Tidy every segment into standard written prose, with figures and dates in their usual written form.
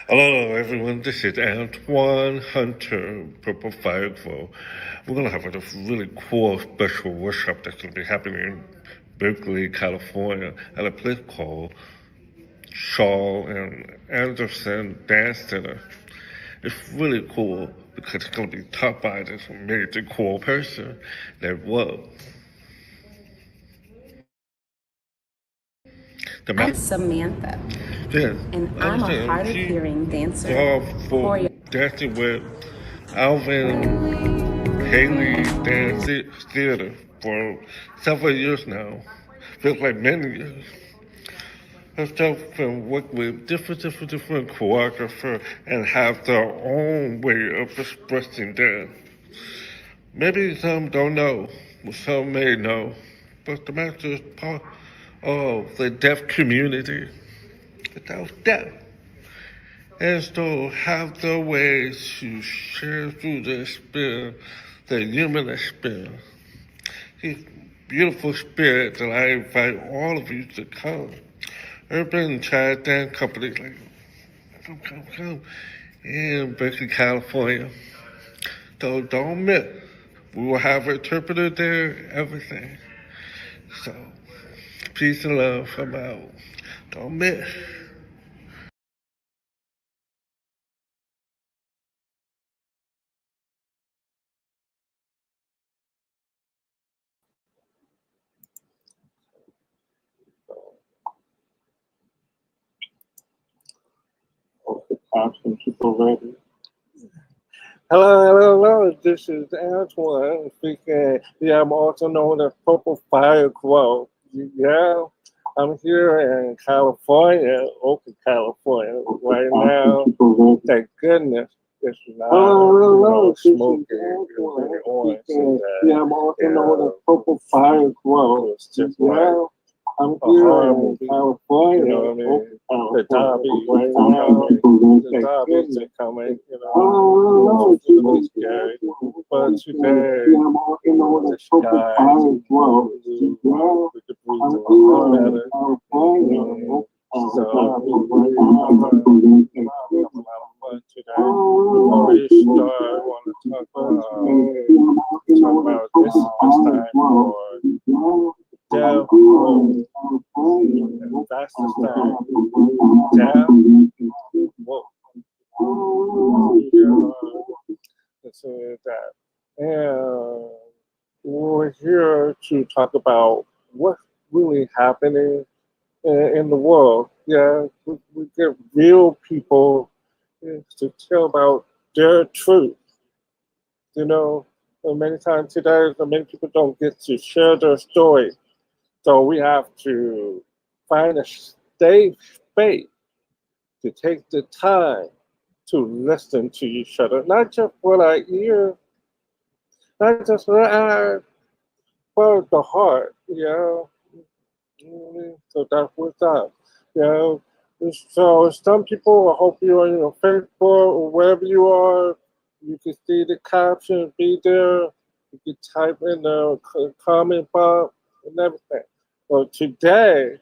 Hello, everyone. This is Antoine Hunter, Purple Fire Glow. We're going to have a really cool special workshop that's going to be happening in Berkeley, California, at a place called Shawl and Anderson Dance Center. It's really cool because it's going to be taught by this amazing cool person that was the I'm Samantha, Yes, and I'm a hard of hearing dancer. for dancing with Alvin, Ailey Dance Theater for several years now. Feels like many years. Herself and work with different choreographers and have their own way of expressing dance. Maybe some don't know, some may know, but the master is part of the deaf community. Without deaf. And so have the way to share through the experience, the human experience. This beautiful spirit that I invite all of you to come. Urban Child Dance Company, like, come, in Berkeley, California. So don't miss. We will have an interpreter there, everything. So, peace and love. I'm out. Don't miss. Some people ready. Hello. This is Antoine speaking. Yeah, I'm also known as Purple Fire Glow. Yeah, I'm here in California, Oakland, California, right now. Thank goodness it's not smoky and orange. Yeah, I'm also known as Purple Fire Glow. It's just like I'm here in California. You know what I mean? The zombies right now. The zombies are coming. You know, it's a little scary. But today, the sky is blue. We could breathe a little better. So I'm having a lot of fun today. Before we start, I want to talk about this is the time for Dev. And that's the time. Dev. Whoa. So that. And we're here to talk about what's really happening in the world. Yeah, we get real people to tell about their truth. You know, and many times today, many people don't get to share their story. So we have to find a safe space to take the time to listen to each other, not just what I hear, not just what I, but the heart, you know. So that's what's up, you know. So some people, I hope you're on your Facebook or wherever you are, you can see the caption, be there. You can type in the comment box and everything. Well, today,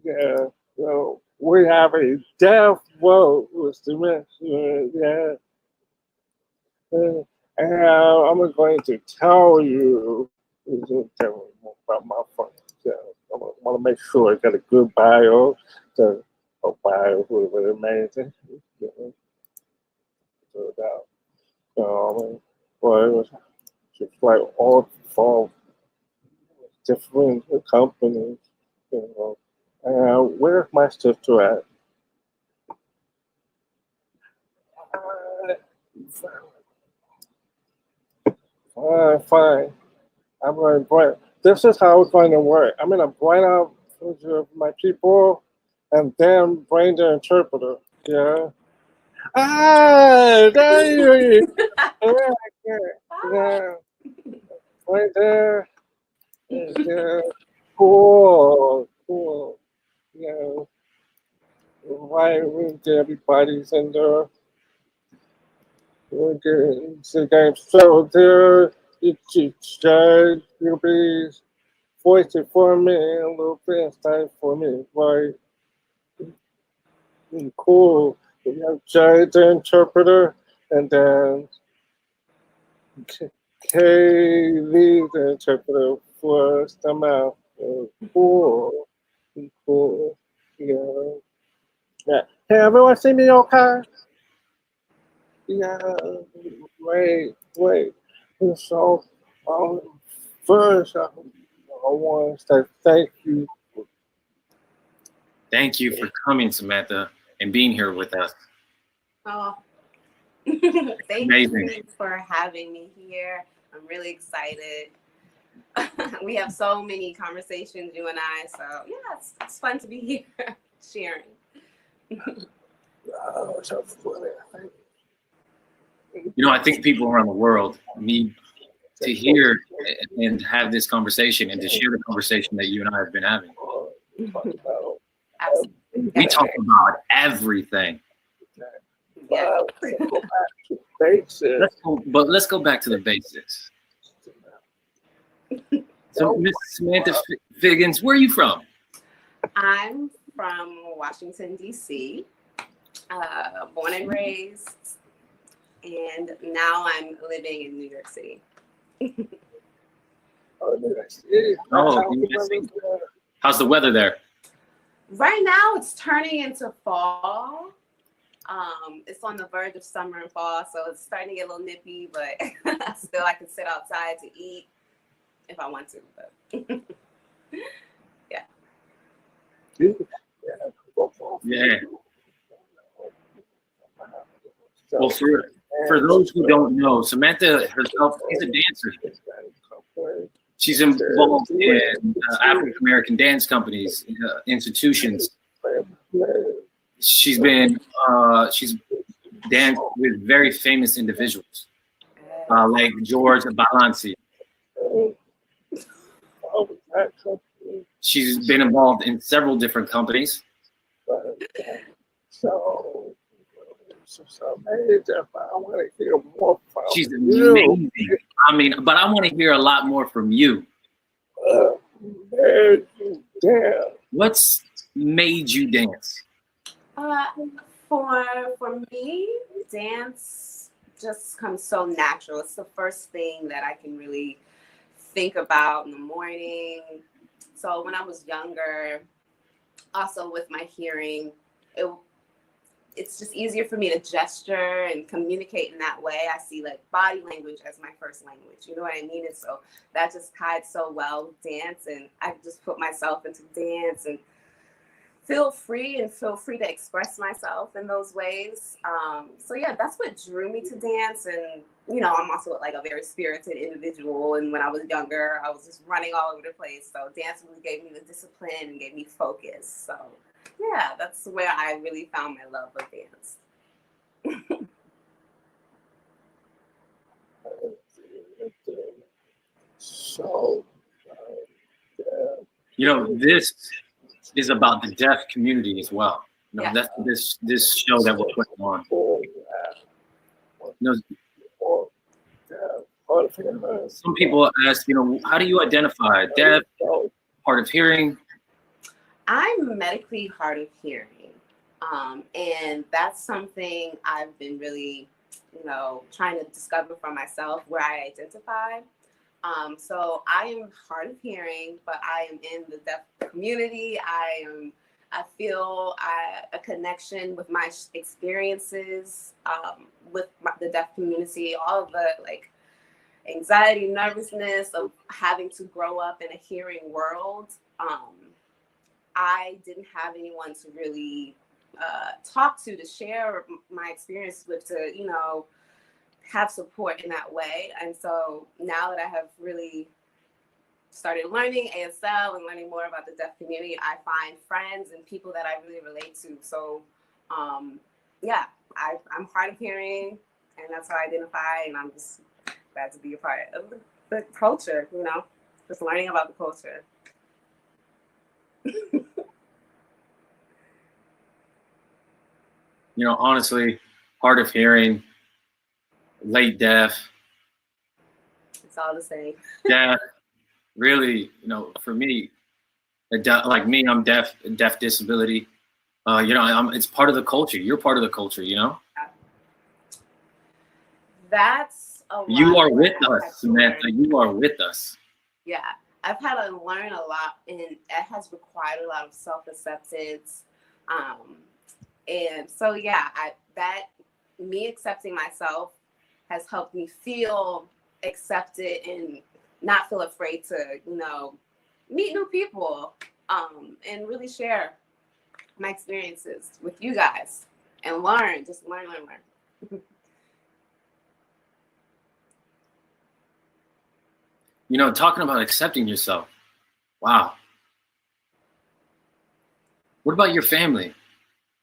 yeah, you know, we have a death row with the yeah. And I'm going to tell you about my friend. Yeah, I want to make sure I got a good bio. So, a bio was amazing. You know, so that, well, it was just like all from different companies. You know, where's my sister at? Fine. I'm going to bring. This is how it's going to work. I'm going to bring out my people, and then bring the interpreter. Yeah. Ah, there you are. Yeah. Right there. Yeah. Cool. Yeah. Right with everybody's in there. Okay, so there you'll be voicing for me and a little bit time for me, right? Cool. We have Jay, the interpreter, and then Kaylee, the interpreter for Samantha. Cool. Cool. Yeah. Yeah. Hey, everyone see me okay? Yeah. Wait. So, first, I want to say thank you. Thank you for coming, Samantha, and being here with us. Oh, thank you for having me here. I'm really excited. We have so many conversations, you and I. So yeah, it's fun to be here sharing. So funny. You know, I think people around the world need to hear and have this conversation and to share the conversation that you and I have been having. Absolutely. We talk about everything. Yeah. Let's go back to the basics. So, Miss Samantha Figgins, where are you from? I'm from Washington, D.C., born and raised, and now I'm living in New York City. How's the weather there? Right now, it's turning into fall. It's on the verge of summer and fall, so it's starting to get a little nippy, but still I can sit outside to eat if I want to. But yeah. Yeah. Well, for those who don't know, Samantha herself is a dancer. She's involved in African American dance companies, institutions. She's danced with very famous individuals, like George Balanci. She's been involved in several different companies. She's amazing. I mean, but I want to hear a lot more from you. What's made you dance? For me, dance just comes so natural. It's the first thing that I can really think about in the morning. So when I was younger, also with my hearing, it's just easier for me to gesture and communicate in that way. I see like body language as my first language, you know what I mean? And so that just tied so well with dance, and I just put myself into dance and feel free to express myself in those ways. So yeah, that's what drew me to dance. And you know, I'm also like a very spirited individual, and when I was younger, I was just running all over the place. So dance really gave me the discipline and gave me focus. So yeah, that's where I really found my love of dance. You know, this is about the deaf community as well. You know, that's this show that we're putting on. You know, some people ask, you know, how do you identify deaf, hard of hearing? I'm medically hard of hearing. And that's something I've been really, you know, trying to discover for myself where I identify. So I am hard of hearing, but I am in the deaf community. I feel a connection with my experiences with the deaf community, all of the like anxiety, nervousness of having to grow up in a hearing world. I didn't have anyone to really talk to share my experience with, to, you know, have support in that way. And so now that I have really started learning ASL and learning more about the deaf community, I find friends and people that I really relate to. So yeah, I'm hard of hearing, and that's how I identify, and I'm just glad to be a part of the culture, you know, just learning about the culture. You know, honestly, hard of hearing, late deaf. It's all the same. Yeah, really, you know, for me, like me, I'm deaf disability. It's part of the culture. You're part of the culture, That's a lot. You are with us, Samantha. You are with us. Yeah, I've had to learn a lot, and it has required a lot of self-acceptance. And so, yeah, me accepting myself has helped me feel accepted and not feel afraid to, meet new people, and really share my experiences with you guys and learn, just learn. Talking about accepting yourself. Wow. What about your family?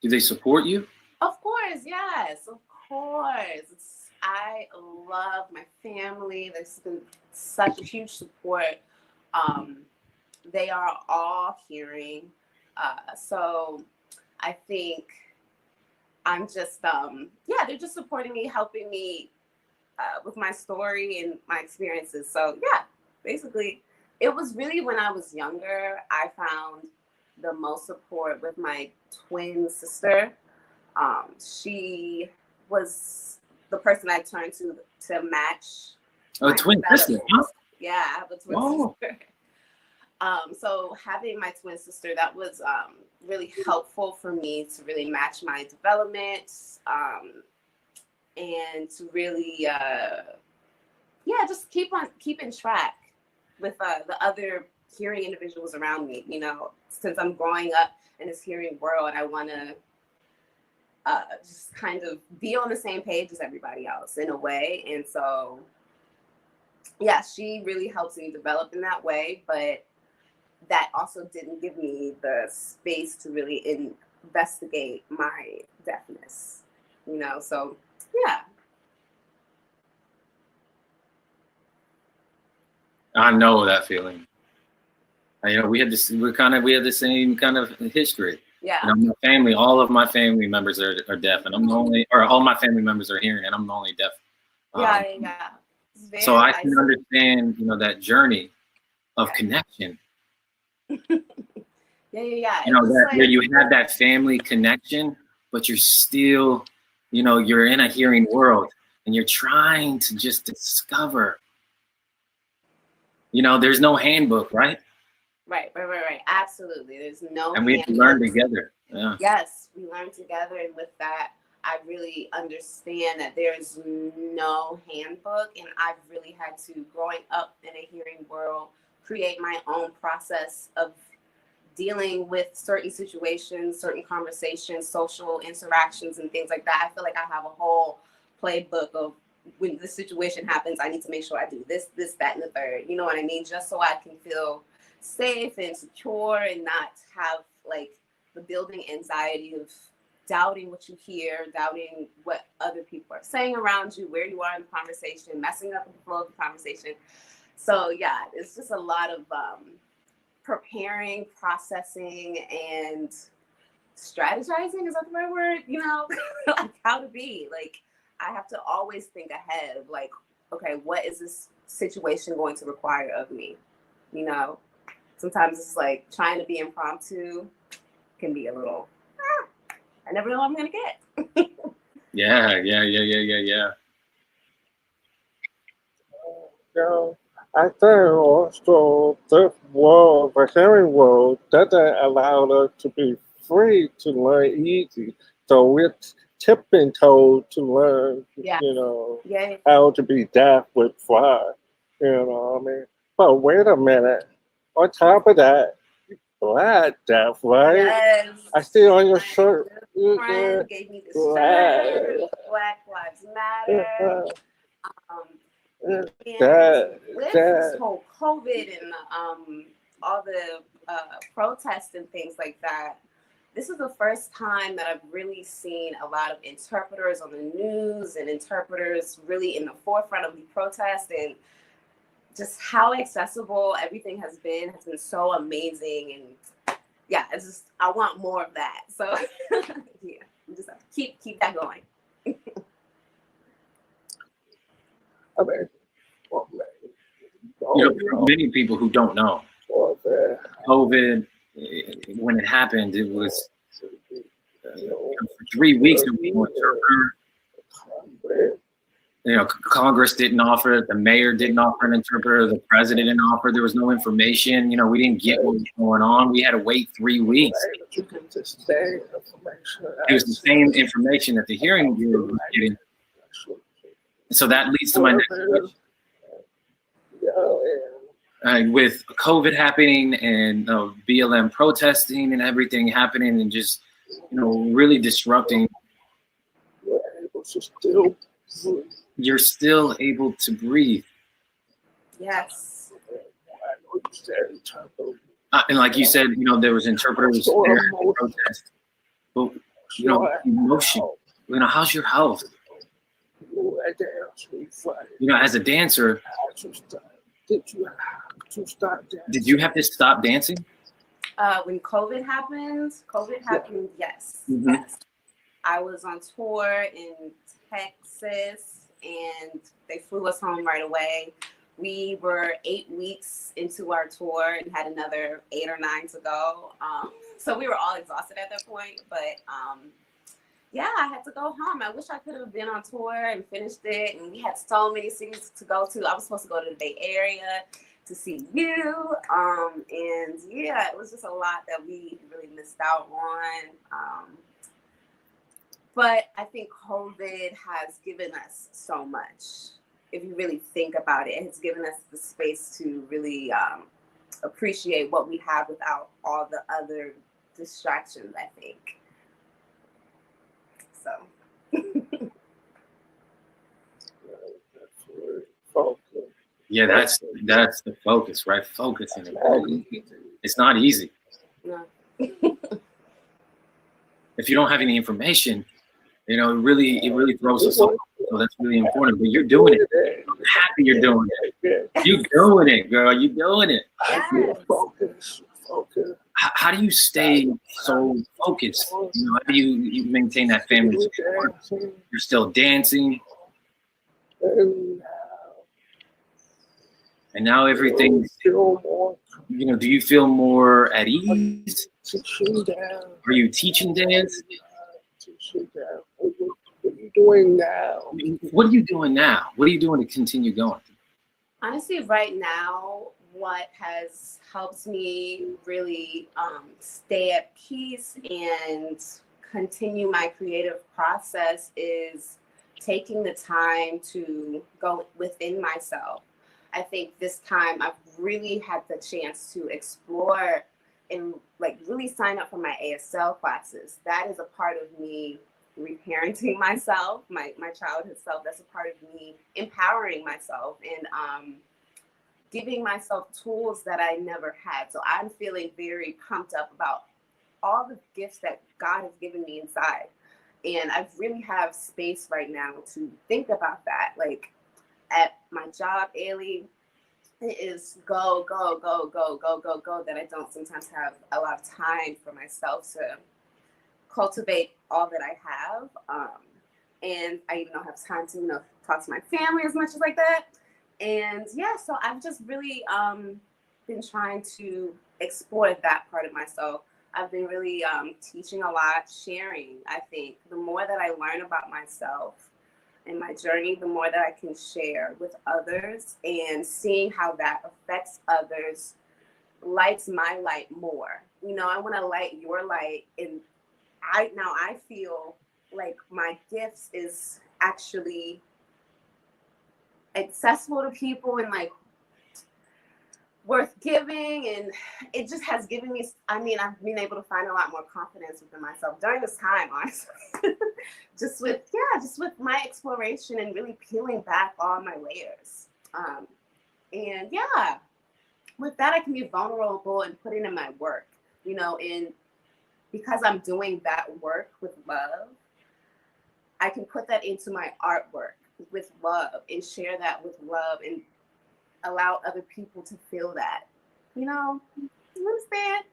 Do they support you? Of course, yes, of course. I love my family. There's been such a huge support. They are all hearing. So I think I'm just, they're just supporting me, helping me with my story and my experiences. So yeah, basically, it was really when I was younger, I found the most support with my twin sister. She was the person I turned to match. A twin sister, huh? Yeah, I have a twin sister. So having my twin sister, that was really helpful for me to really match my development, and to really, just keeping track with the other hearing individuals around me. Since I'm growing up in this hearing world, I want to just kind of be on the same page as everybody else in a way. And so, yeah, she really helps me develop in that way, but that also didn't give me the space to really investigate my deafness, so yeah. I know that feeling. We had the same kind of history. Yeah. My family, all of my family members are deaf, and I'm the only, or all my family members are hearing, and I'm the only deaf. Yeah. So I can understand, that journey of connection. Yeah. Where you have that family connection, but you're still, you're in a hearing world, and you're trying to just discover. There's no handbook, right? Right. Absolutely. There's no. And we have to learn together. Yeah. Yes, we learn together, and with that, I really understand that there's no handbook, and I've really had to, growing up in a hearing world, create my own process of dealing with certain situations, certain conversations, social interactions, and things like that. I feel like I have a whole playbook of when this situation happens, I need to make sure I do this, that, and the third. You know what I mean? Just so I can feel safe and secure and not have like the building anxiety of doubting what you hear, doubting what other people are saying around you, where you are in the conversation, messing up the flow of the conversation. So yeah, it's just a lot of preparing, processing, and strategizing. Is that the right word? Like how to be. Like I have to always think ahead of like, okay, what is this situation going to require of me? Sometimes it's like trying to be impromptu can be a little, I never know what I'm going to get. Yeah. I think also this world, the hearing world, doesn't allow us to be free to learn easy. So we're tipping toed to learn, how to be deaf with pride. But wait a minute. On top of that, Black deaf, right? Yes. I see on your shirt. Friend gave me this shirt. Black Lives Matter. And with this whole COVID and all the protests and things like that, this is the first time that I've really seen a lot of interpreters on the news and interpreters really in the forefront of the protest, and just how accessible everything has been so amazing. And yeah, it's just, I want more of that. So yeah, we just have to keep that going. Many people who don't know, COVID, when it happened, it was for 3 weeks there was no interpreter. Congress didn't offer it. The mayor didn't offer an interpreter. The president didn't offer. There was no information. We didn't get what was going on. We had to wait 3 weeks. It was the same information that the hearing viewer was getting. So that leads to my next question. With COVID happening and BLM protesting and everything happening and just, really disrupting, you're still able to breathe. Yes. And like you said, there was interpreters there at the protest. But, emotion, how's your health? As a dancer, did you have to stop dancing? When COVID happened, yes. Mm-hmm. Yes. I was on tour in Texas and they flew us home right away. We were 8 weeks into our tour and had another 8 or 9 to go. So we were all exhausted at that point, but yeah, I had to go home. I wish I could have been on tour and finished it. And we had so many cities to go to. I was supposed to go to the Bay Area to see you. And yeah, it was just a lot that we really missed out on. But I think COVID has given us so much. If you really think about it, it's given us the space to really appreciate what we have without all the other distractions, I think. So. Yeah, that's the focus, right? Focusing. It's not easy. No. If you don't have any information, it really throws us off. So that's really important. But you're doing it. I'm happy you're doing it. You're doing it, girl. You're doing it. Yes. How do you stay so focused? How do you maintain that family support? You're still dancing. And now everything, do you feel more at ease? Are you teaching dance? What are you doing now? What are you doing now? What are you doing to continue going? Honestly, right now, what has helped me really stay at peace and continue my creative process is taking the time to go within myself. I think this time I've really had the chance to explore and really sign up for my ASL classes. That is a part of me reparenting myself, my childhood self. That's a part of me empowering myself and giving myself tools that I never had. So I'm feeling very pumped up about all the gifts that God has given me inside. And I really have space right now to think about that. At my job, Ailey, it is go, go, go, go, go, go, go, that I don't sometimes have a lot of time for myself to cultivate all that I have. And I even don't have time to, talk to my family as much as like that. And yeah, so I've just really been trying to explore that part of myself. I've been really teaching a lot, sharing. I think the more that I learn about myself and my journey, the more that I can share with others, and seeing how that affects others lights my light more. I want to light your light, and I feel like my gifts is actually accessible to people and worth giving, and it just has given me, I've been able to find a lot more confidence within myself during this time, honestly. just with my exploration and really peeling back all my layers. And yeah, with that I can be vulnerable and put it in my work, and because I'm doing that work with love, I can put that into my artwork with love and share that with love and allow other people to feel that. You understand?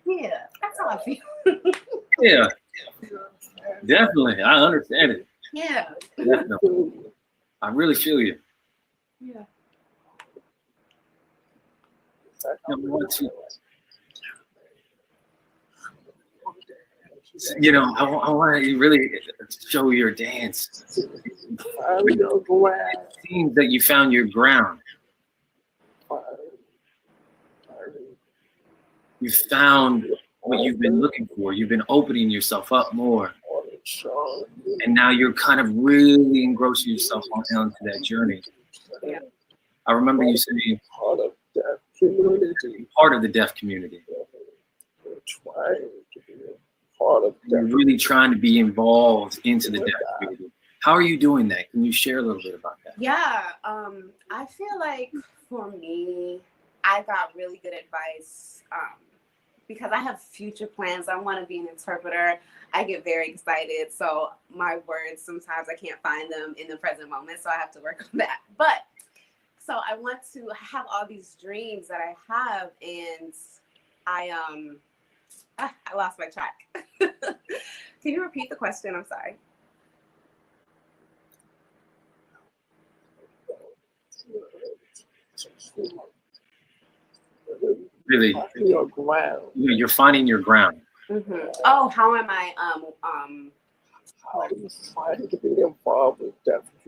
Yeah, that's how I feel. Yeah, definitely. I understand it. Yeah. Definitely. I really feel you. Yeah. You know, I want to really show your dance. It seems that you found your ground. You found what you've been looking for. You've been opening yourself up more. And now you're kind of really engrossing yourself onto that journey. Yeah. I remember you saying part of the deaf community. You're really trying to be involved into the deaf community. How are you doing that? Can you share a little bit about that? Yeah, I feel like for me, I got really good advice because I have future plans. I want to be an interpreter. I get very excited. So my words, sometimes I can't find them in the present moment. So I have to work on that. But so I want to have all these dreams that I have. And I lost my track. Can you repeat the question? I'm sorry. Really, you're finding your ground. Mm-hmm. Oh, how am I?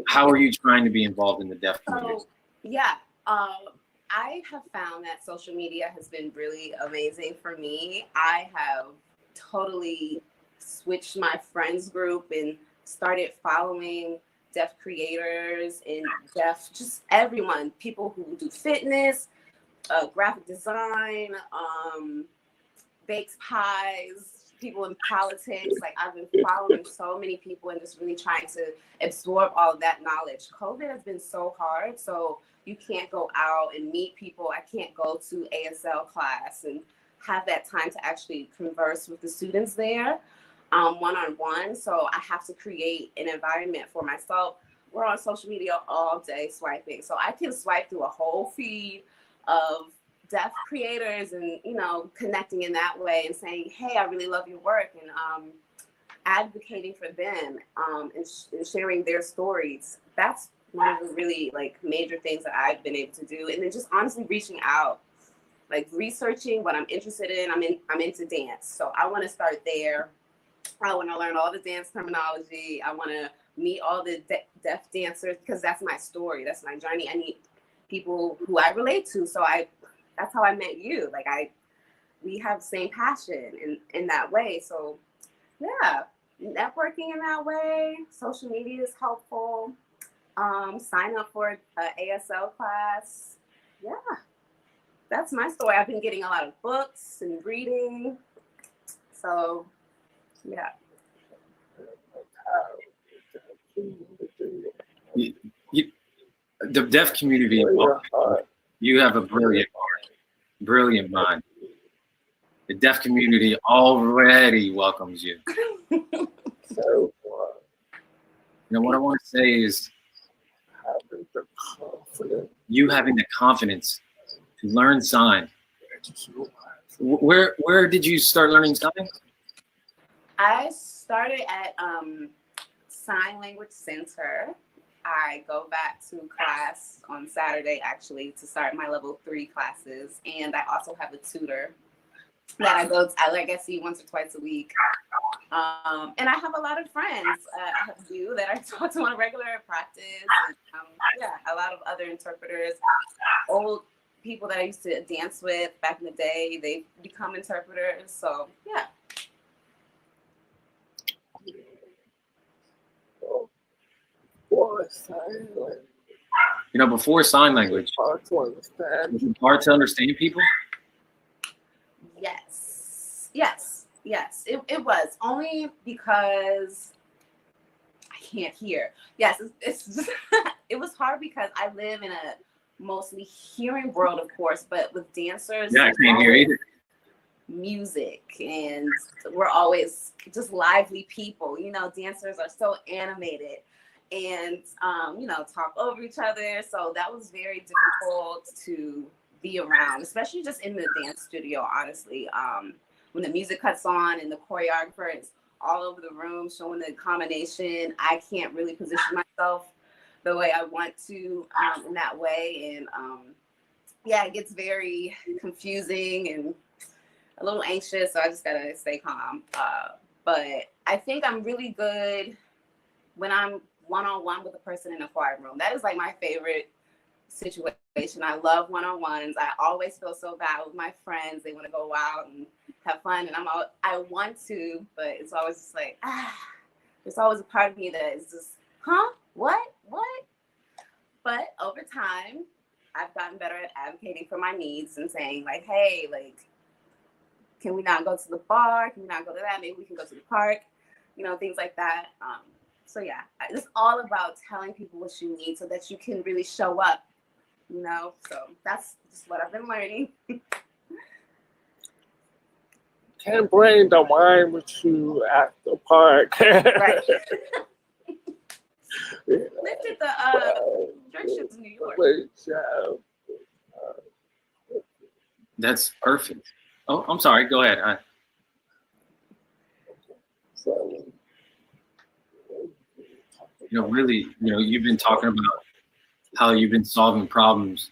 How are you trying to be involved in the deaf community? So, yeah, I have found that social media has been really amazing for me. I have totally switched my friends group and started following deaf creators and deaf, just everyone, people who do fitness, graphic design, bakes pies, people in politics. Like I've been following so many people and just really trying to absorb all of that knowledge. COVID has been so hard, so you can't go out and meet people. I can't go to ASL class and have that time to actually converse with the students there one-on-one. So I have to create an environment for myself. We're on social media all day swiping. So I can swipe through a whole feed of deaf creators and, you know, connecting in that way and saying, hey, I really love your work, and advocating for them and sharing their stories. That's one of the really like major things that I've been able to do. And then just honestly reaching out, like researching what I'm interested in. I'm into dance. So I want to start there. I want to learn all the dance terminology. I want to meet all the deaf dancers because that's my story. That's my journey. I need people who I relate to. So that's how I met you. Like we have the same passion in that way. So yeah, networking in that way. Social media is helpful. Sign up for an ASL class. Yeah, that's my story. I've been getting a lot of books and reading. So yeah. The deaf community, you have a brilliant heart, brilliant mind. The deaf community already welcomes you. You know, what I want to say is you having the confidence to learn sign. Where did you start learning sign? I started at Sign Language Center. I go back to class on Saturday, actually, to start my level 3 classes. And I also have a tutor that I go to, I see once or twice a week. And I have a lot of friends. I have you that I talk to on a regular practice. And, yeah, a lot of other interpreters, old people that I used to dance with back in the day, they become interpreters. So, yeah. You know, before sign language, was it hard to understand people? Yes. It was only because I can't hear. Yes, it's just, it was hard because I live in a mostly hearing world, of course, but with dancers, yeah, I can't hear either. Music, and we're always just lively people. You know, dancers are so animated and you know, talk over each other. So that was very difficult to be around, especially just in the dance studio, honestly. When the music cuts on and the choreographer is all over the room showing the combination, I can't really position myself the way I want to in that way. And yeah, it gets very confusing and a little anxious. So I just gotta stay calm. But I think I'm really good when I'm one-on-one with a person in a quiet room. That is like my favorite situation. I love one-on-ones. I always feel so bad with my friends. They want to go out and have fun, and I want to, but it's always just like, there's always a part of me that is just, what? But over time, I've gotten better at advocating for my needs and saying like, hey, like, can we not go to the bar? Can we not go to that? Maybe we can go to the park, things like that. So yeah, it's all about telling people what you need so that you can really show up, so that's just what I've been learning. Can't bring the wine with you at the park. Right. Lifted the drink ships in New York. That's perfect. Oh, I'm sorry. Go ahead. Really, you've been talking about how you've been solving problems.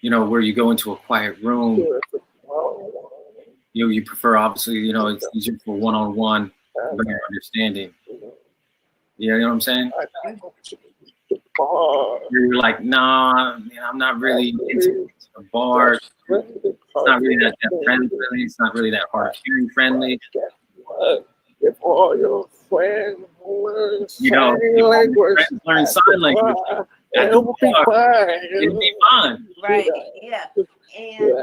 Where you go into a quiet room. You prefer, obviously, it's easier for one-on-one, better understanding. You know what I'm saying? You're like, nah, I'm not really into a bar. It's not really that friendly. It's not really that hard of hearing friendly. If all your friends learn learn sign language, it'll be fine. It'll be fun. Right. Yeah. And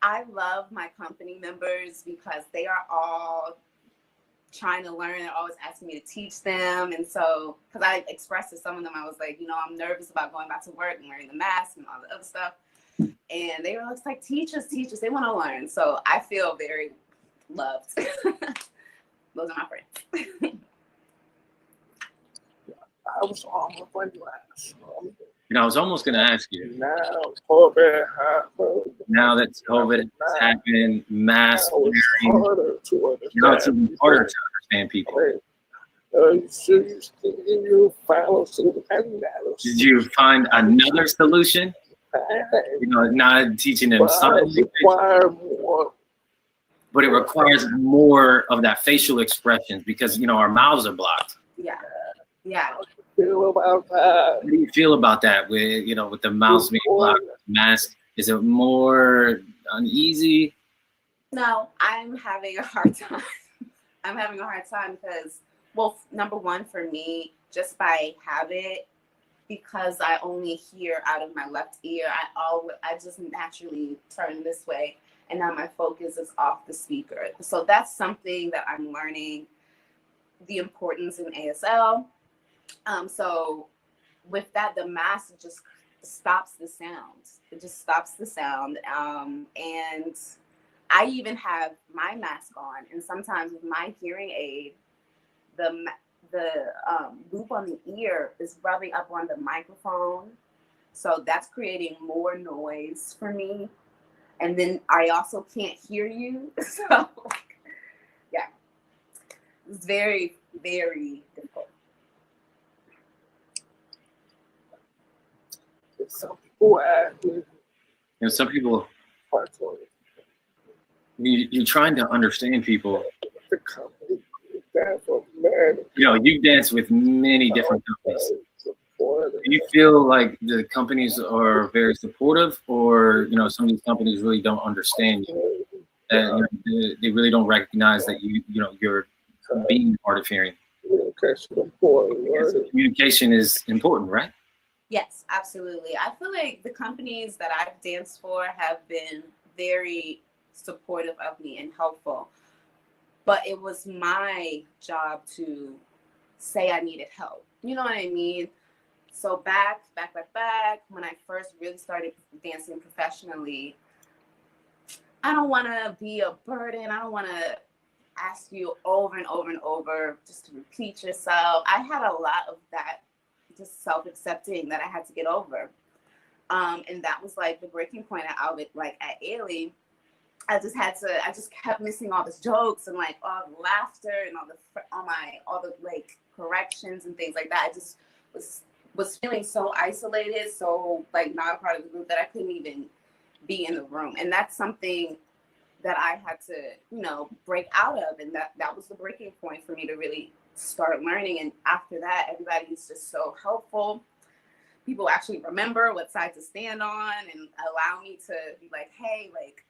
I love my company members because they are all trying to learn. They're always asking me to teach them. And so, because I expressed to some of them, I was like, I'm nervous about going back to work and wearing the mask and all the other stuff. And they were just like, teach us. They want to learn. So I feel very loved. Those are my friends. I was almost going to ask. I was almost going to ask you. Now COVID happened. Now that COVID has happened, mask wearing. Now it's even harder to understand people. Did you find another solution? Not teaching them sign language. But it requires more of that facial expressions because our mouths are blocked. Yeah. Feel about that? How do you feel about that? With with the mouths being blocked, mask, is it more uneasy? No, I'm having a hard time. Because, well, number one for me, just by habit, because I only hear out of my left ear, I just naturally turn this way. And now my focus is off the speaker. So that's something that I'm learning, the importance in ASL. So with that, the mask just stops the sound. It just stops the sound. And I even have my mask on. And sometimes with my hearing aid, the loop on the ear is rubbing up on the microphone. So that's creating more noise for me. And then I also can't hear you. So, yeah, it's very, very difficult. Some people some people, you're trying to understand people. You dance with many different companies. Do you feel like the companies are very supportive, or some of these companies really don't understand you, and they really don't recognize that you're being hard of hearing? Communication is important, right? Yes, absolutely. I feel like the companies that I've danced for have been very supportive of me and helpful, but it was my job to say I needed help. You know what I mean? So back when I first really started dancing professionally, I don't want to be a burden. I don't want to ask you over and over and over just to repeat yourself. I had a lot of that, just self-accepting that I had to get over. And that was like the breaking point at Alvin, like at Ailey. I just kept missing all the jokes and like all the laughter and all the like corrections and things like that. I just was feeling so isolated, so like not a part of the group that I couldn't even be in the room. And that's something that I had to, break out of. And that was the breaking point for me to really start learning. And after that, everybody's just so helpful. People actually remember what side to stand on and allow me to be like, hey, like,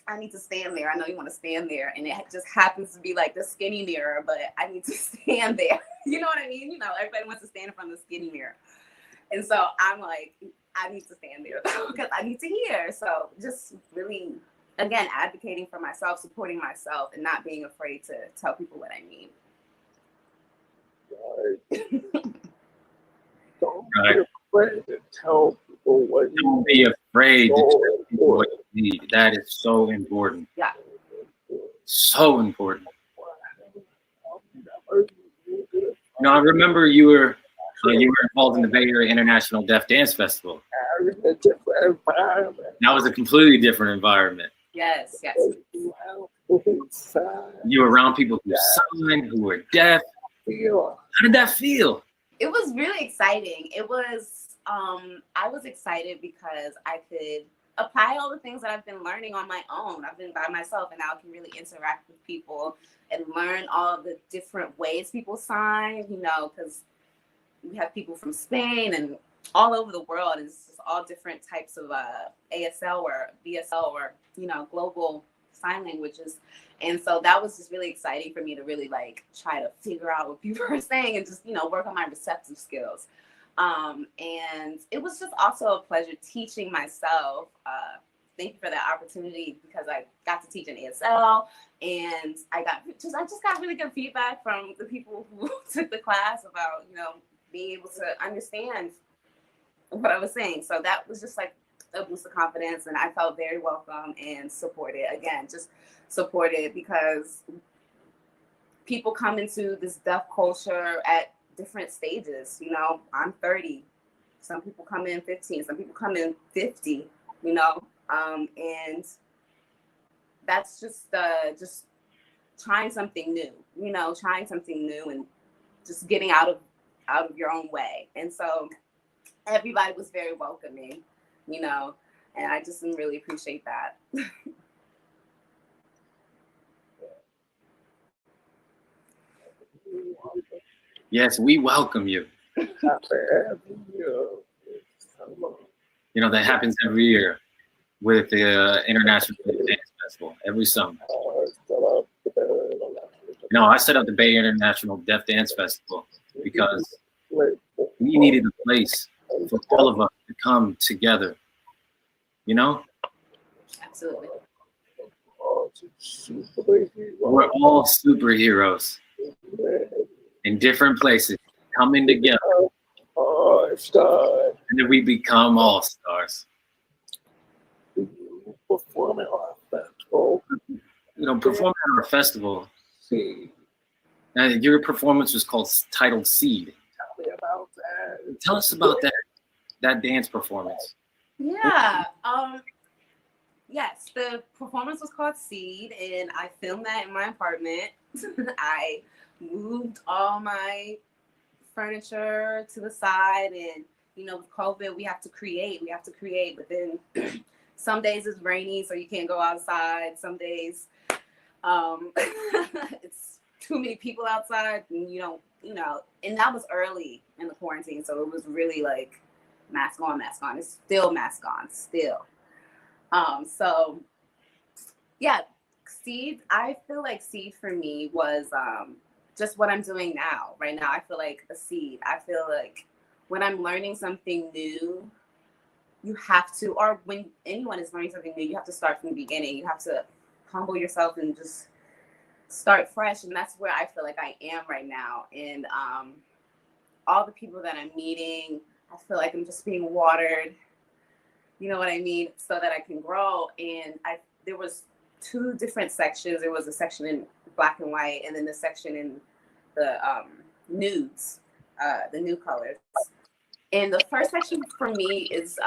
I need to stand there. I know you want to stand there. And it just happens to be like the skinny mirror, but I need to stand there. You know what I mean? Everybody wants to stand in front of the skinny mirror. And so I'm like, I need to stand there because I need to hear. So just really, again, advocating for myself, supporting myself, and not being afraid to tell people what I mean. Right. Don't be afraid to tell people what you Don't be afraid to tell people what you need. That is so important. Yeah. So important. I remember you were involved in the Bay Area International Deaf Dance Festival. That was a completely different environment. Yes. You were around people who signed, who were deaf. How did that feel? It was really exciting. It was, I was excited because I could apply all the things that I've been learning on my own. I've been by myself, and now I can really interact with people and learn all of the different ways people sign, because we have people from Spain and all over the world. It's just all different types of ASL or BSL or, global sign languages. And so that was just really exciting for me to really try to figure out what people are saying and just, work on my receptive skills. And it was just also a pleasure teaching myself. Thank you for that opportunity, because I got to teach an ASL, and I just got really good feedback from the people who took the class about, being able to understand what I was saying. So that was just like a boost of confidence, and I felt very welcome and supported. Again, just supported, because people come into this deaf culture at different stages. I'm 30. Some people come in 15. Some people come in 50. And that's just trying something new. Trying something new and just getting out of your own way. And so everybody was very welcoming, and I just really appreciate that. Yes, we welcome you. That happens every year with the International Dance Festival, every summer. I set up the Bay International Deaf Dance Festival because we needed a place for all of us to come together. Absolutely. We're all superheroes in different places, coming together. And then we become all stars. Performing on a festival. Performing at our festival. And your performance was titled Seed. Tell me about that. Tell us about that dance performance. Yeah. Yes, the performance was called Seed, and I filmed that in my apartment. I moved all my furniture to the side, and with COVID, we have to create, but then some days it's rainy, so you can't go outside. Some days it's too many people outside, and and that was early in the quarantine, so it was really mask on. It's still mask on still. So yeah, Seed, I feel like Seed for me was just what I'm doing now. Right now, I feel like a seed. I feel like when I'm learning something new, you have to, or when anyone is learning something new, you have to start from the beginning. You have to humble yourself and just start fresh. And that's where I feel like I am right now. And all the people that I'm meeting, I feel like I'm just being watered, you know what I mean, so that I can grow. And there was 2 different sections. There was a section in black and white, and then the section in the nudes, the nude colors. And the first section for me is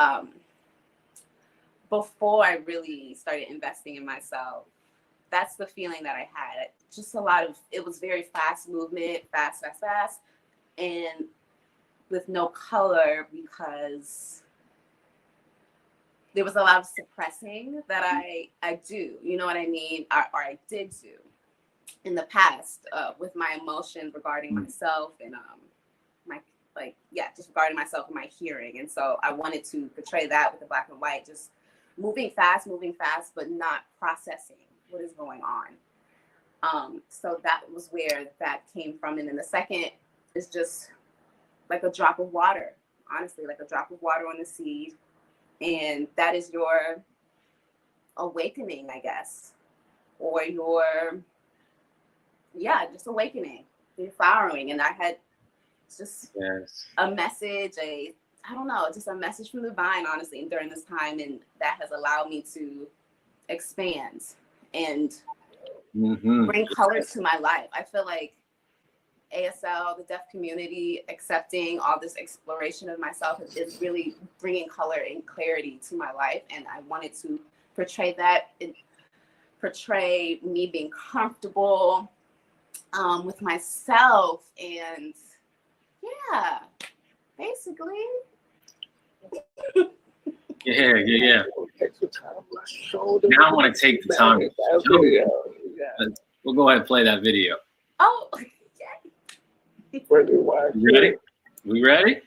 before I really started investing in myself. That's the feeling that I had. Just it was very fast movement, fast, and with no color, because there was a lot of suppressing that I do, you know what I mean, or I did do in the past with my emotions regarding myself and my just regarding myself and my hearing. And so I wanted to portray that with the black and white, just moving fast, but not processing what is going on. So that was where that came from. And then the second is just like a drop of water, honestly, like a drop of water on the seed. And that is your awakening, I guess, or your, just awakening, your flowering. And I had just a message, just a message from the divine, honestly, during this time. And that has allowed me to expand and bring colors to my life. I feel like ASL, the deaf community, accepting all this exploration of myself is really bringing color and clarity to my life. And I wanted to portray that, portray me being comfortable with myself. And basically. Yeah. Now I want to take the time to show you. We'll go ahead and play that video. Oh, You ready? We ready?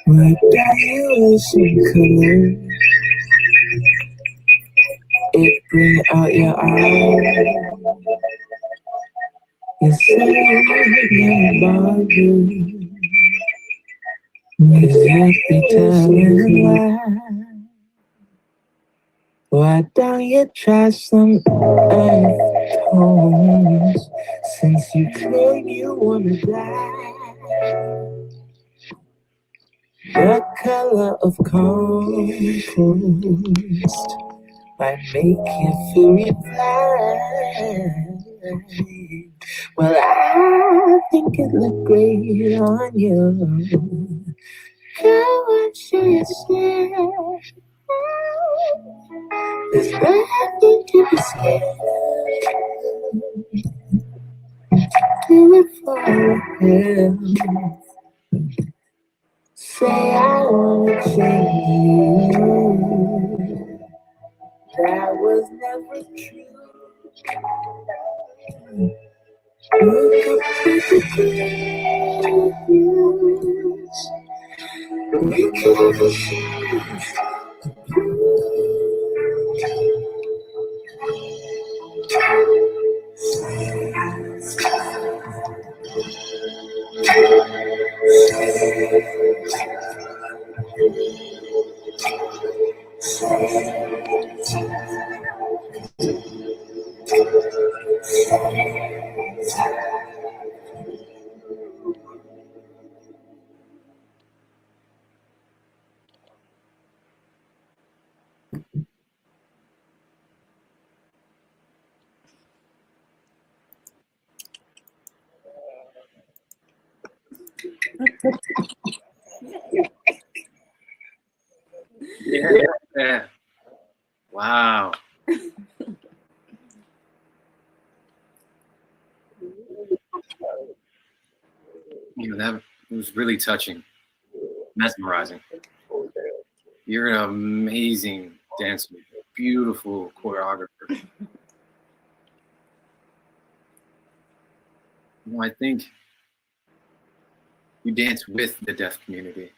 What dilation color? It bring out your eyes. You say it never bothered you. 'Cause you be telling lies. Why don't you try some earth tones? Since you claim you wanna die. The color of compost might make you feel refined. Well, I think it looked great on you. Girl, what should you say? There's nothing to be scared. Do it for him. Say I wanna change you. That was never true. Look up at the clouds. We could have a shade. Yeah. Wow. You know, that was really touching, mesmerizing. You're an amazing dancer, beautiful choreographer. You know, I think you dance with the deaf community.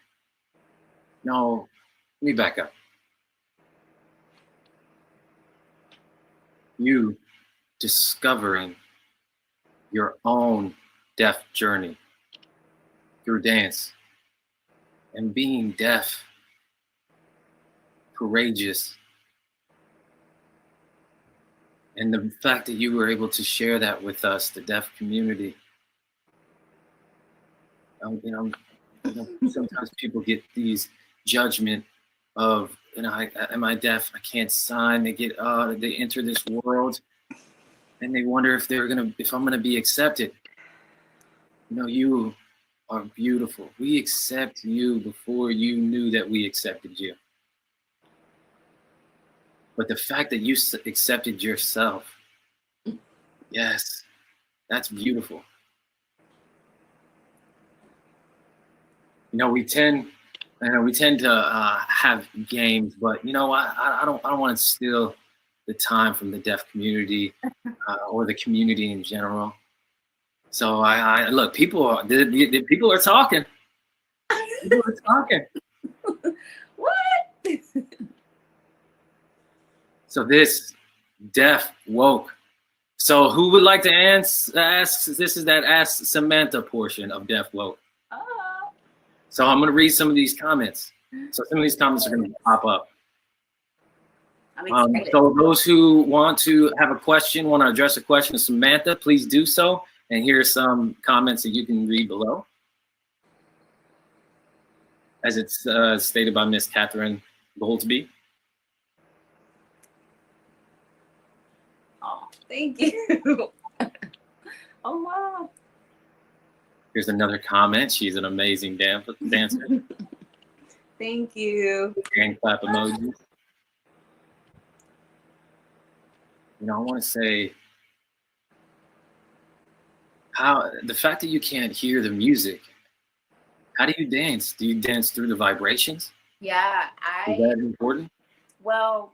No, let me back up. You discovering your own deaf journey through dance and being deaf, courageous, and the fact that you were able to share that with us, the deaf community. You know, sometimes people get these judgment of, you know, am I deaf? I can't sign. They get, they enter this world, and they wonder if I'm gonna be accepted. You know, you are beautiful. We accept you before you knew that we accepted you. But the fact that you accepted yourself, yes, that's beautiful. You know, we tend to have games, but you know, I don't want to steal the time from the deaf community or the community in general. So I look, people are talking. People are talking. What? So this deaf woke. So who would like to ask? This is that Ask Samantha portion of Deaf Woke. So I'm gonna read some of these comments. So some of these comments are gonna pop up. So those who want to have a question, want to address a question to Samantha, please do so. And here are some comments that you can read below. As it's stated by Miss Catherine Goldsby. Oh, thank you. Oh, wow. Here's another comment. She's an amazing dancer. Thank you. Hand clap emojis. You know, I want to say the fact that you can't hear the music, how do you dance? Do you dance through the vibrations? Yeah, Is that important? Well,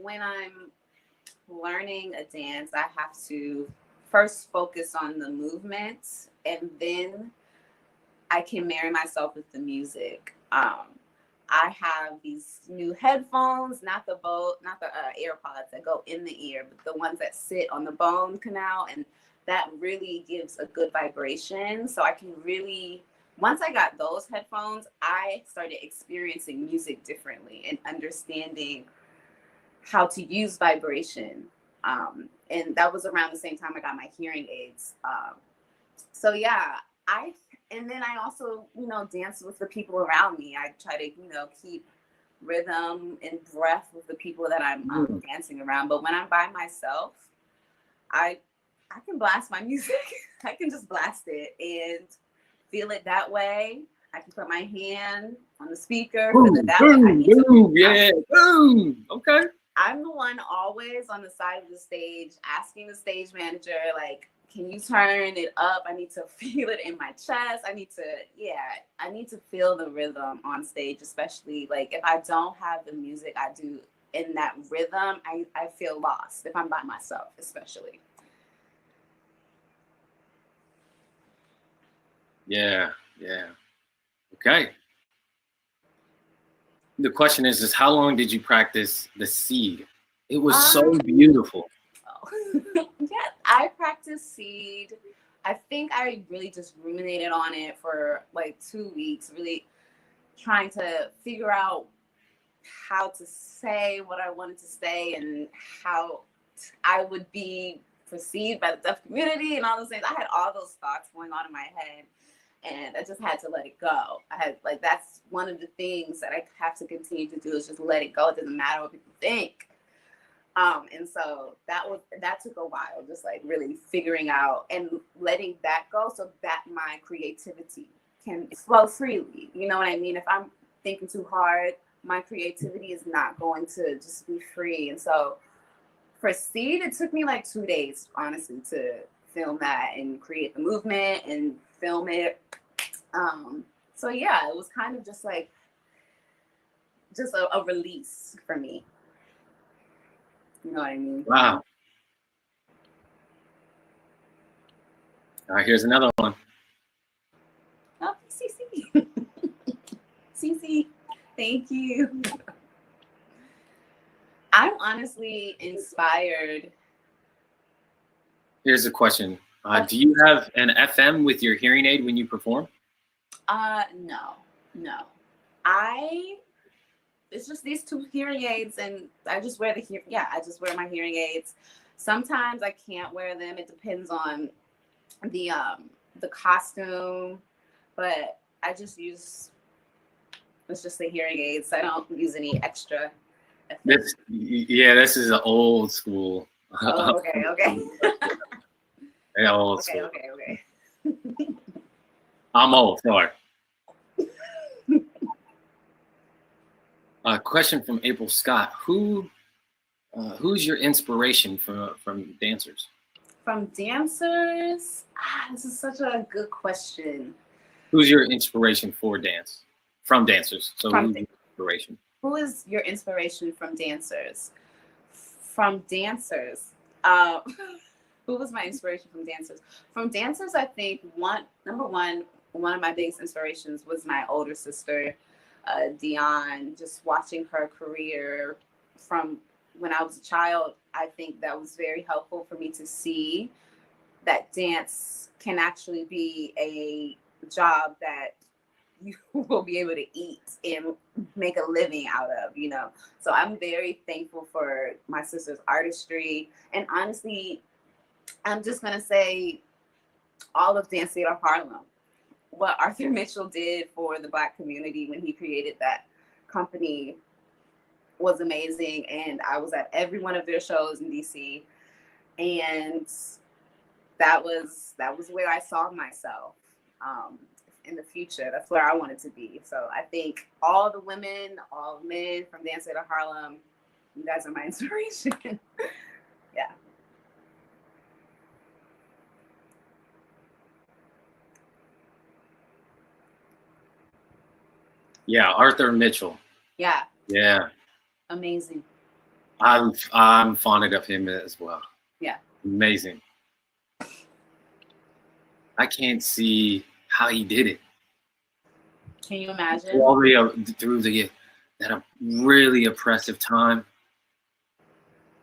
when I'm learning a dance, I have to first focus on the movements, and then I can marry myself with the music. I have these new headphones, not the AirPods that go in the ear, but the ones that sit on the bone canal, and that really gives a good vibration. So I can really, once I got those headphones, I started experiencing music differently and understanding how to use vibration. And that was around the same time I got my hearing aids. So yeah, and then I also, you know, dance with the people around me. I try to, you know, keep rhythm and breath with the people that I'm dancing around. But when I'm by myself, I can blast my music. I can just blast it and feel it that way. I can put my hand on the speaker. Okay. I'm the one always on the side of the stage asking the stage manager, like, can you turn it up? I need to feel it in my chest. I need to feel the rhythm on stage, especially like if I don't have the music I do in that rhythm, I feel lost if I'm by myself, especially. Yeah. Okay. The question is how long did you practice the seed? It was so beautiful. Yeah, I practiced seed. I think I really just ruminated on it for like 2 weeks, really trying to figure out how to say what I wanted to say and how I would be perceived by the deaf community and all those things. I had all those thoughts going on in my head, and I just had to let it go. That's one of the things that I have to continue to do is just let it go. It doesn't matter what people think. And so that took a while, just like really figuring out and letting that go so that my creativity can flow freely. You know what I mean? If I'm thinking too hard, my creativity is not going to just be free. And so for Seed, it took me like 2 days, honestly, to film that and create the movement and film it. So yeah, it was kind of just like just a release for me. You know what I mean? Wow. All right, here's another one. Oh, CC. CC, thank you. I'm honestly inspired. Here's a question. Do you have an FM with your hearing aid when you perform? No. It's just these two hearing aids, and I just wear I just wear my hearing aids. Sometimes I can't wear them. It depends on the costume, but I just use it's just the hearing aids. I don't use any extra. This is an old school. Oh, okay. Yeah, old school. Okay. I'm old, sorry. Question from April Scott. Who's your inspiration from dancers? From dancers? This is such a good question. Who's your inspiration for dance? From dancers. So who's your inspiration? Who is your inspiration from dancers? From dancers. Who was my inspiration from dancers? From dancers, I think number one of my biggest inspirations was my older sister, Dion. Just watching her career from when I was a child, I think that was very helpful for me to see that dance can actually be a job that you will be able to eat and make a living out of, you know. So I'm very thankful for my sister's artistry. And honestly, I'm just going to say all of Dance Theater Harlem. What Arthur Mitchell did for the Black community when he created that company was amazing. And I was at every one of their shows in DC. And that was where I saw myself in the future. That's where I wanted to be. So I think all the women, all men from Dance Theater Harlem, you guys are my inspiration. Yeah. Yeah, Arthur Mitchell. Yeah. Yeah. Amazing. I'm fond of him as well. Yeah. Amazing. I can't see how he did it. Can you imagine? All the way through that really oppressive time.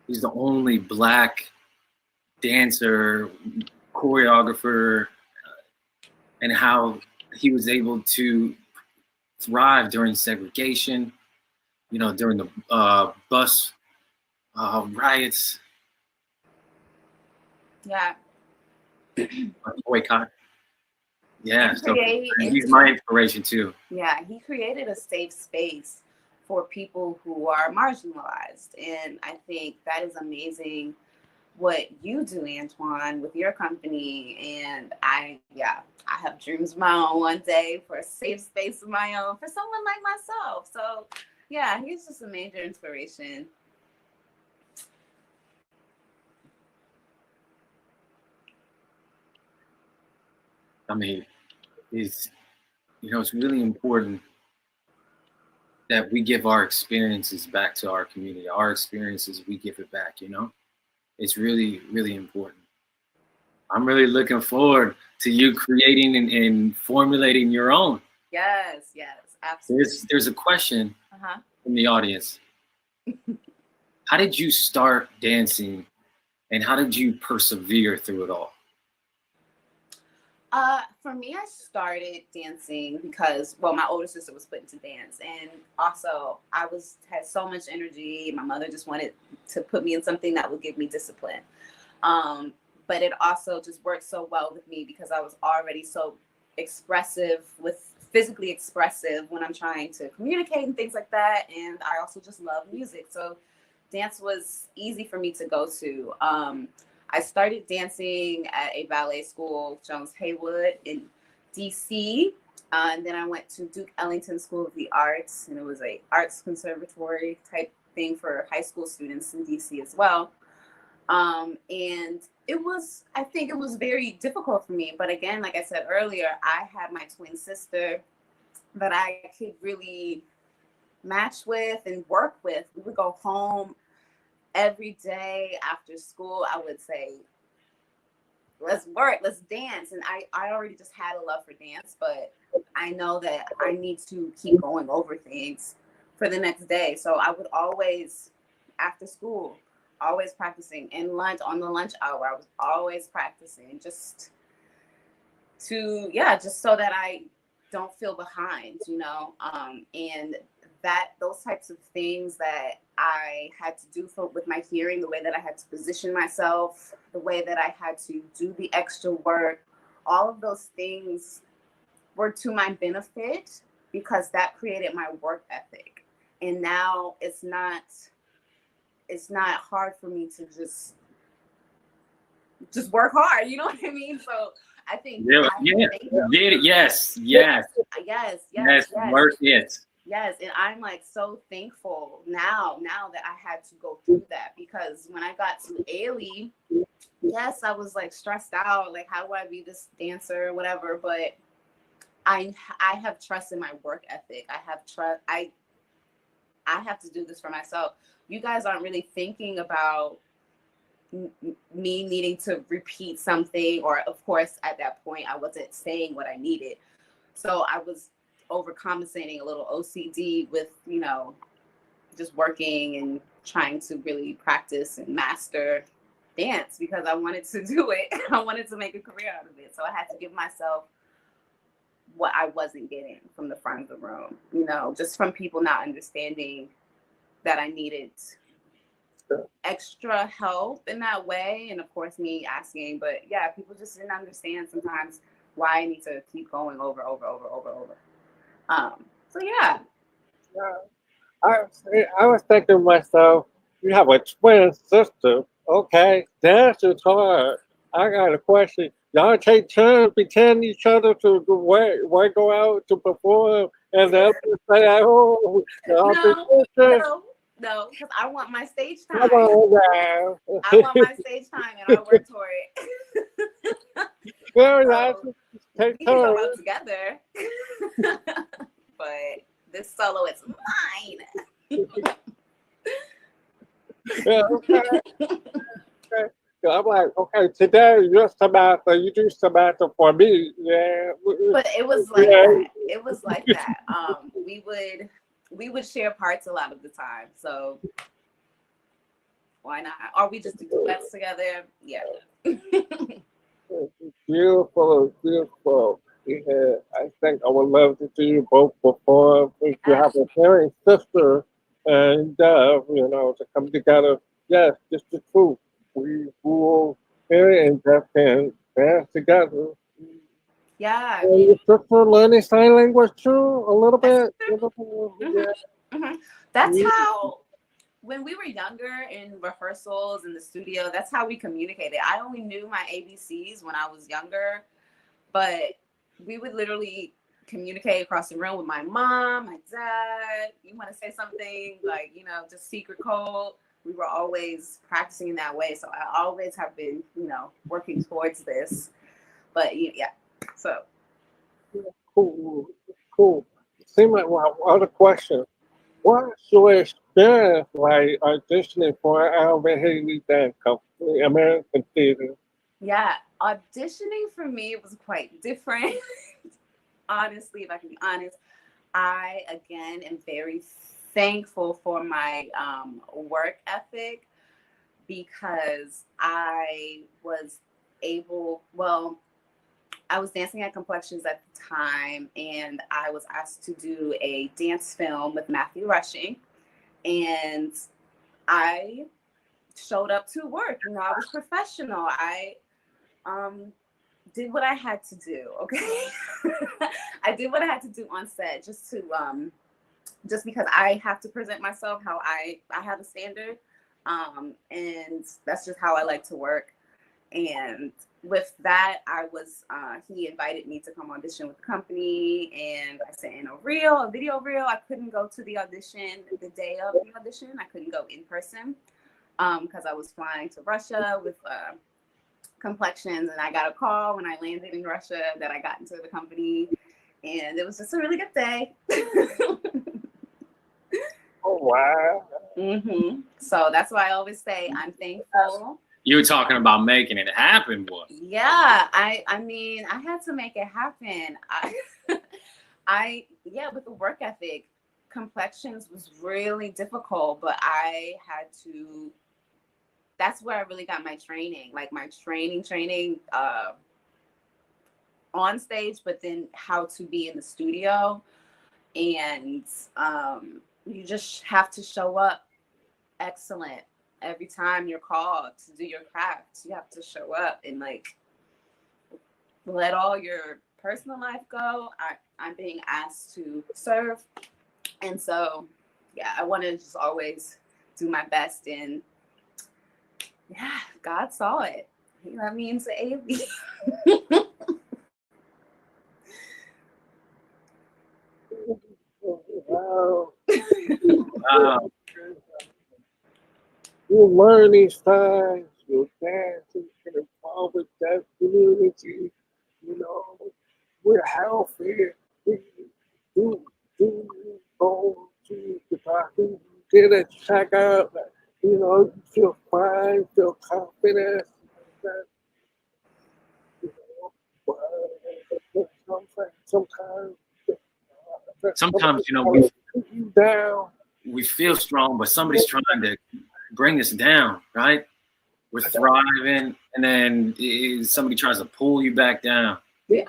He's the only Black dancer, choreographer, and how he was able to thrive during segregation, you know, during the bus riots. Yeah. Boycott. Yeah, so he's my inspiration too. Yeah, he created a safe space for people who are marginalized. And I think that is amazing what you do, Antoine, with your company. And I have dreams of my own one day for a safe space of my own for someone like myself. So yeah, he's just a major inspiration. I mean, it's really important that we give our experiences back to our community. Our experiences, we give it back, you know? It's really, really important. I'm really looking forward to you creating and formulating your own. Yes, absolutely. There's a question from the audience. How did you start dancing and how did you persevere through it all? For me, I started dancing because, my older sister was put into dance, and also I had so much energy. My mother just wanted to put me in something that would give me discipline. But it also just worked so well with me because I was already so physically expressive when I'm trying to communicate and things like that. And I also just love music. So dance was easy for me to go to. I started dancing at a ballet school, Jones Haywood in DC. And then I went to Duke Ellington School of the Arts, and it was a arts conservatory type thing for high school students in DC as well. And I think it was very difficult for me. But again, like I said earlier, I had my twin sister that I could really match with and work with. We would go home every day after school. I would say, let's work, let's dance. And I already just had a love for dance, but I know that I need to keep going over things for the next day. So I would always, after school, always practicing. And lunch, on the lunch hour, I was always practicing just so that I don't feel behind, and those types of things that I had to do with my hearing, the way that I had to position myself, the way that I had to do the extra work, all of those things were to my benefit because that created my work ethic. And now it's not hard for me to just work hard. You know what I mean? So I think yes. Work it. Yes, and I'm like so thankful now that I had to go through that, because when I got to Ailey, yes, I was like stressed out, like how do I be this dancer or whatever, but I have trust in my work ethic. I have trust. I have to do this for myself. You guys aren't really thinking about me needing to repeat something, or of course at that point I wasn't saying what I needed, so I was overcompensating a little OCD with just working and trying to really practice and master dance because I wanted to do it. I wanted to make a career out of it, so I had to give myself what I wasn't getting from the front of the room, just from people not understanding that I needed extra help in that way, and of course me asking, but yeah, people just didn't understand sometimes why I need to keep going over. So yeah. I was thinking to myself, you have a twin sister, okay? Dance is hard. I got a question. Y'all take turns pretend each other to one go out to perform, and the other say, "Oh, no, because I want my stage time. Come on now. I want my stage time, and I work for it. Very nice. Take We can go turns. out together, but this solo is mine. Yeah, okay. So I'm like, okay, today you're Samantha, you do Samantha for me. Yeah. But it was like that. It was like that. We would share parts a lot of the time. So why not? Or we just do duets together. Yeah. Beautiful, beautiful. Yeah, I think I would love to see you both perform. If you have a caring sister and, to come together. Yes, just the truth. We will carry and deaf can dance together. Yeah. And your sister learning sign language too, a little bit. That's how, when we were younger in rehearsals in the studio, that's how we communicated. I only knew my ABCs when I was younger, but we would literally communicate across the room with my mom, my dad. You want to say something, like, just secret code. We were always practicing in that way. So I always have been, working towards this. But yeah, so. Cool. Seem like other question. What's your experience like auditioning for Alvin Haley Dance Company, American Theater? Yeah, auditioning for me was quite different. Honestly, if I can be honest, I again am very thankful for my work ethic, because I was dancing at Complexions at the time, and I was asked to do a dance film with Matthew Rushing, and I showed up to work. I was professional. I did what I had to do. Okay. I did what I had to do on set, just because I have to present myself how I have a standard. And that's just how I like to work. And with that, he invited me to come audition with the company, and I sent in a video reel. I couldn't go to the audition the day of the audition. I couldn't go in person because I was flying to Russia with complexions, and I got a call when I landed in Russia that I got into the company, and it was just a really good day. Oh wow. So that's why I always say I'm thankful. You were talking about making it happen, boy. Yeah, I mean, I had to make it happen. With the work ethic, complexions was really difficult, but I had to. That's where I really got my training, like my training on stage, but then how to be in the studio, and you just have to show up excellent every time you're called to do your craft. You have to show up and like let all your personal life go. I'm being asked to serve, and so yeah, I want to just always do my best. And yeah, God saw it. He let me into Ailey. Wow. You learn these things, you dance, you get involved with that community, you know, we're healthy. We do go to the doctor, get a checkup, you know, you feel fine, feel confident. That, you know, but Sometimes, you know, you down. we feel strong, but somebody's trying to bring us down, right? We're thriving, and then somebody tries to pull you back down. Yeah.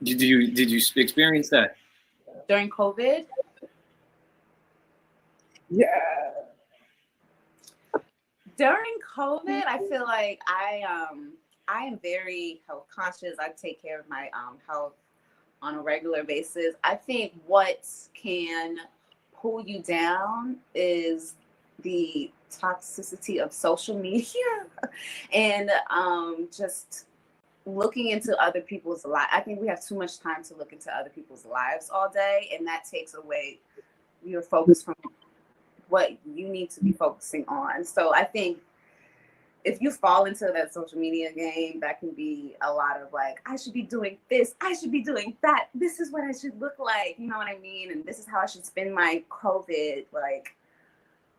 Did you experience that during COVID? Yeah. During COVID, I feel like I am very health conscious. I take care of my health on a regular basis. I think what can pull you down is the toxicity of social media and just looking into other people's lives. I think we have too much time to look into other people's lives all day, and that takes away your focus from what you need to be focusing on. So I think if you fall into that social media game, that can be a lot of like, I should be doing this, I should be doing that, this is what I should look like, you know what I mean? And this is how I should spend my COVID. Like,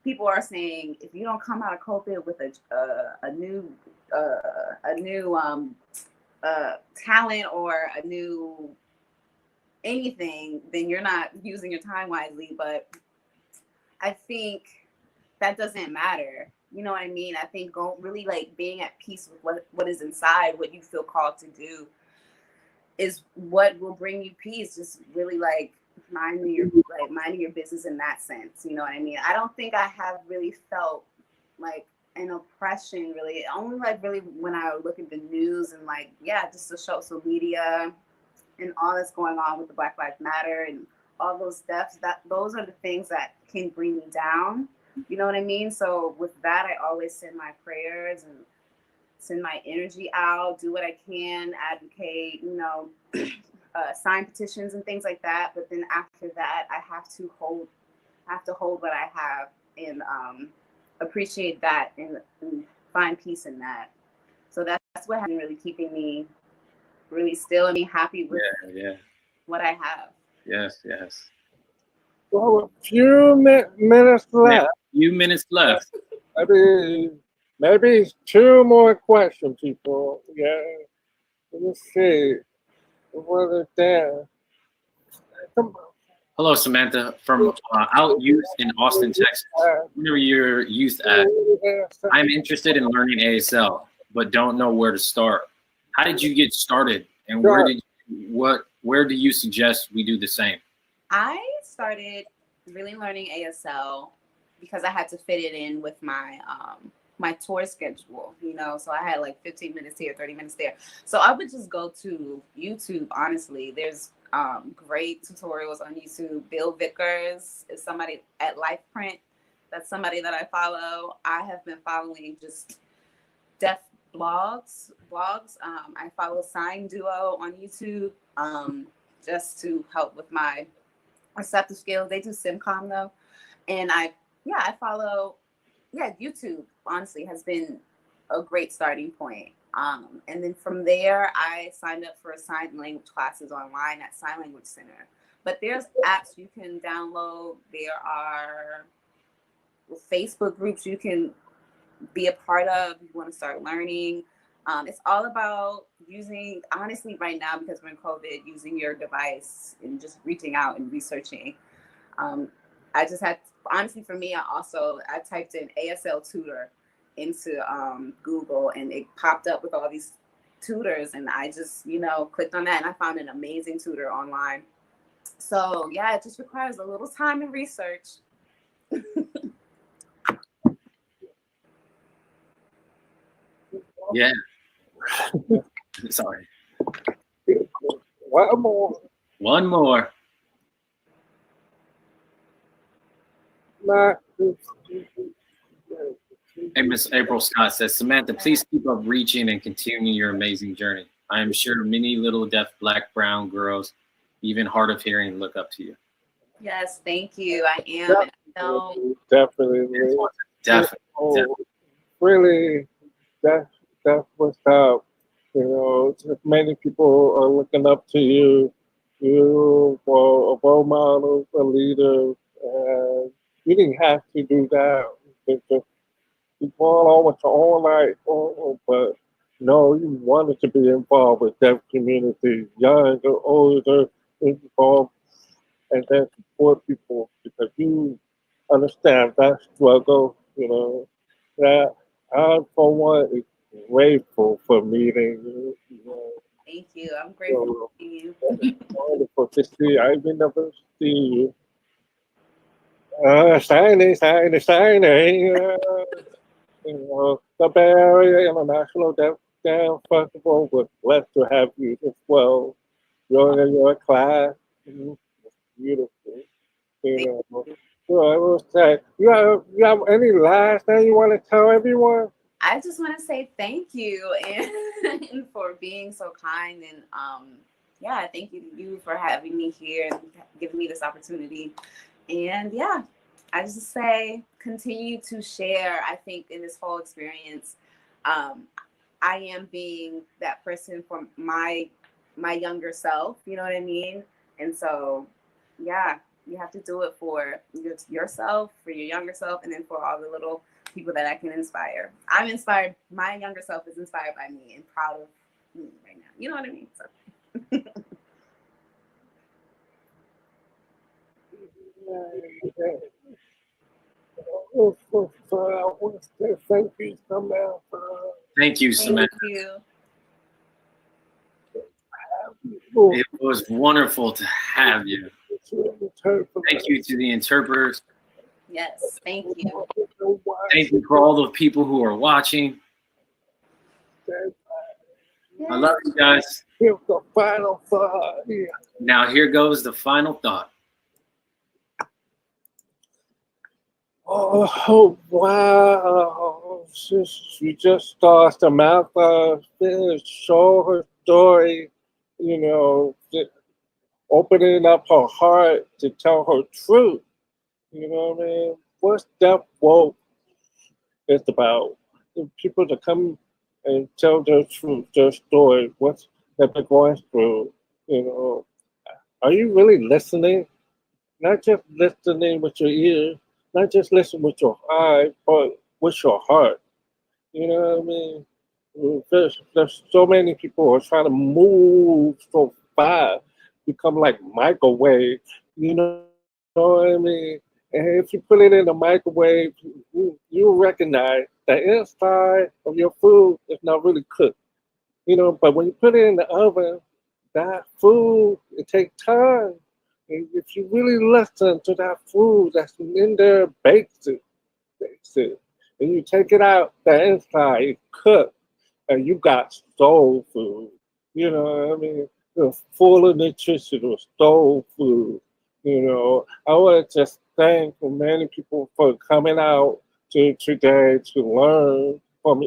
people are saying, if you don't come out of COVID with a new talent or a new anything, then you're not using your time wisely. But I think that doesn't matter. You know what I mean? I think really like being at peace with what is inside, what you feel called to do, is what will bring you peace. Just really like minding your business in that sense. You know what I mean? I don't think I have really felt like an oppression really. Only like really when I look at the news and like, yeah, just the social media and all that's going on with the Black Lives Matter and all those deaths, those are the things that can bring me down. You know what I mean? So with that, I always send my prayers and send my energy out, do what I can, advocate, you know, sign petitions and things like that. But then after that, I have to hold what I have and appreciate that and find peace in that. So that's what has been really keeping me really still and be happy with what I have. Yes. Well, a few minutes left. Few minutes left. Maybe two more questions, people. Yeah. Let's see. What are there? Come on. Hello, Samantha, from Out Youth in Austin, Texas. Where are your youth at? I'm interested in learning ASL, but don't know where to start. How did you get started, and where do you suggest we do the same? I started really learning ASL because I had to fit it in with my my tour schedule, you know, so I had like 15 minutes here, 30 minutes there. So I would just go to YouTube, honestly. There's great tutorials on YouTube. Bill Vickers is somebody at Life Print. That's somebody that I follow. I have been following just deaf blogs. I follow Sign Duo on YouTube just to help with my receptive skills. They do SimCom though. And I follow YouTube. honestly has been a great starting point. And then from there, I signed up for sign language classes online at Sign Language Center. But there's apps you can download. There are Facebook groups you can be a part of if you want to start learning. It's all about using, honestly, right now, because we're in COVID, using your device and just reaching out and researching. I just had, honestly, for me, I typed in ASL tutor into Google, and it popped up with all these tutors, and I just, clicked on that, and I found an amazing tutor online. So yeah, it just requires a little time and research. Yeah. Sorry. One more. One more. Hey, Miss April Scott says, Samantha, please keep up reaching and continue your amazing journey. I am sure many little deaf, black, brown girls, even hard of hearing, look up to you. Yes, thank you. I am. Definitely. Really, that's what's up. Just many people are looking up to you. You were a role model, a leader, and you didn't have to do that. You fall on with your own life, but no, you wanted to be involved with deaf community, young or older, involved, and then support people because you understand that struggle. That I, for one, is grateful for meeting you. Thank you. I'm grateful to see you. It's wonderful to see. I've never seen you. Signing. The Bay Area International Deaf Jam Festival was blessed to have you as well. You're in your class. It's beautiful. So I will say, you have any last thing you want to tell everyone? I just want to say thank you and for being so kind, and yeah, thank you for having me here and giving me this opportunity. And yeah, I just say continue to share. I think in this whole experience, I am being that person for my younger self. You know what I mean? And so, yeah, you have to do it for yourself, for your younger self, and then for all the little people that I can inspire. I'm inspired. My younger self is inspired by me and proud of me right now. You know what I mean? So. I want to say thank you, Samantha. Thank you, Samantha. Thank you. It was wonderful to have you. Thank you to the interpreters. Yes, thank you. Thank you for all the people who are watching. I love you guys. Here's the final thought. Now here goes the final thought. Oh, wow. She just saw Samantha show her story, opening up her heart to tell her truth. You know what I mean? What's that woke is about? People to come and tell their truth, their story, what they've been going through. Are you really listening? Not just listening with your ears, not just listening with your eye, but with your heart. You know what I mean? There's so many people who are trying to move so fast, become like microwave. You know what I mean? And if you put it in the microwave, you recognize the inside of your food is not really cooked. But when you put it in the oven, that food, it takes time. And if you really listen to that food that's in there, bakes it. And you take it out, the inside is cooked, and you got soul food. You know what I mean? Full of nutritional soul food. I want to just thank many people for coming out today to learn from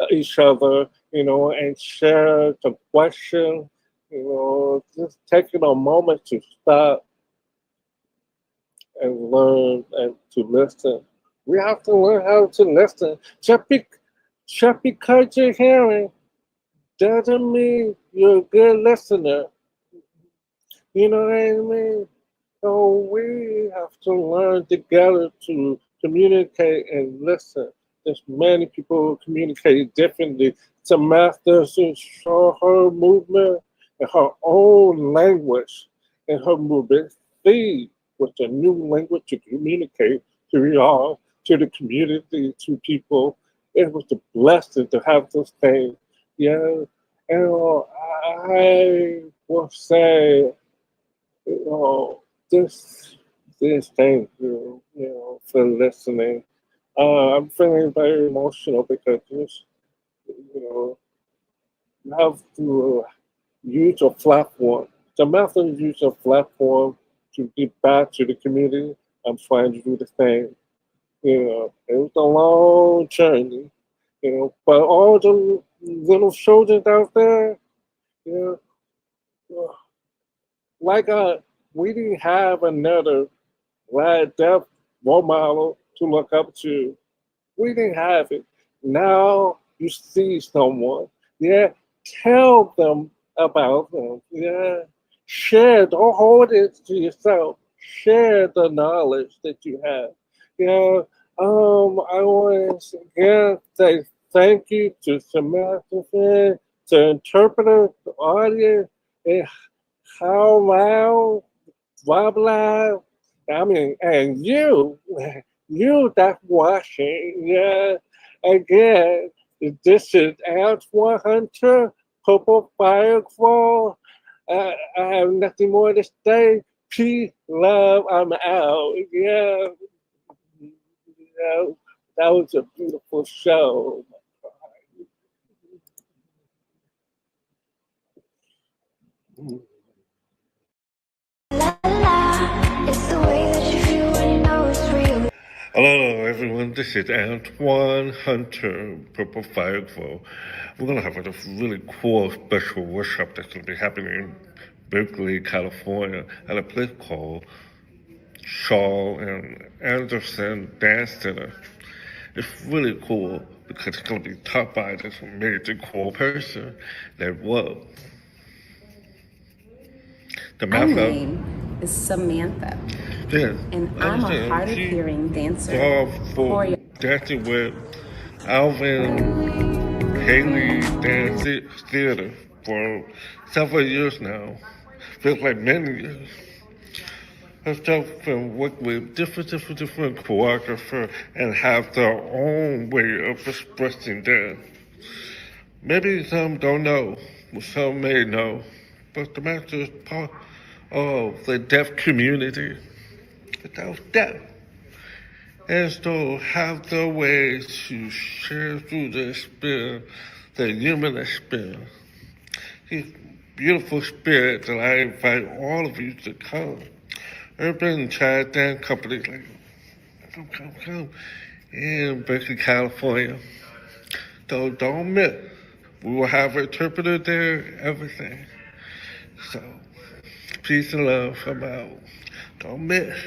each other, and share the question, just taking a moment to stop and learn and to listen We have to learn how to listen. Just because you're hearing doesn't mean you're a good listener. You know what I mean? So we have to learn together to communicate and listen. There's many people who communicate differently. Samantha show her movement in her own language and her movement feed with a new language to communicate to y'all, to the community, to people. It was a blessing to have this thing. Yeah. And I will say, you know, this thank you, for listening. I'm feeling very emotional because this, you you have to use a platform. The method use a platform to give back to the community. I'm trying to do the same. It was a long journey. But all the little children out there, you know, like we didn't have another glad deaf role model to look up to. We didn't have it. Now you see someone. Yeah, tell them about them. Yeah, share. Don't hold it to yourself. Share the knowledge that you have. Yeah. I want to again say thank you to Samantha Figgins, to interpreter, the audience, and how loud, blah blah. I mean, and you that's watching, yeah. Again, this is Antoine Hunter, Purple Firefall. I have nothing more to say. Peace, love, I'm out. Yeah, that was a beautiful show. Hello, everyone. This is Antoine Hunter, Purple Firefall. We're going to have a really cool special workshop that's going to be happening in Berkeley, California, at a place called Shawl and Anderson Dance Center. It's really cool because it's going to be taught by this amazing cool person that was. My name is Samantha, Yeah, and I'm a hard of hearing dancer. For dancing with Alvin, Ailey Dance Theater for several years now. Feels like many years. Herself and work with different choreographers and have their own way of expressing them. Maybe some don't know, some may know, but the master is part of the deaf community. Without deaf. And so have the way to share through the experience, the human experience. His beautiful spirit that I invite all of you to come. Urban Child Dance Company, like, come, in Berkeley, California. So don't miss. We will have an interpreter there, everything. So, peace and love. I'm out. Don't miss.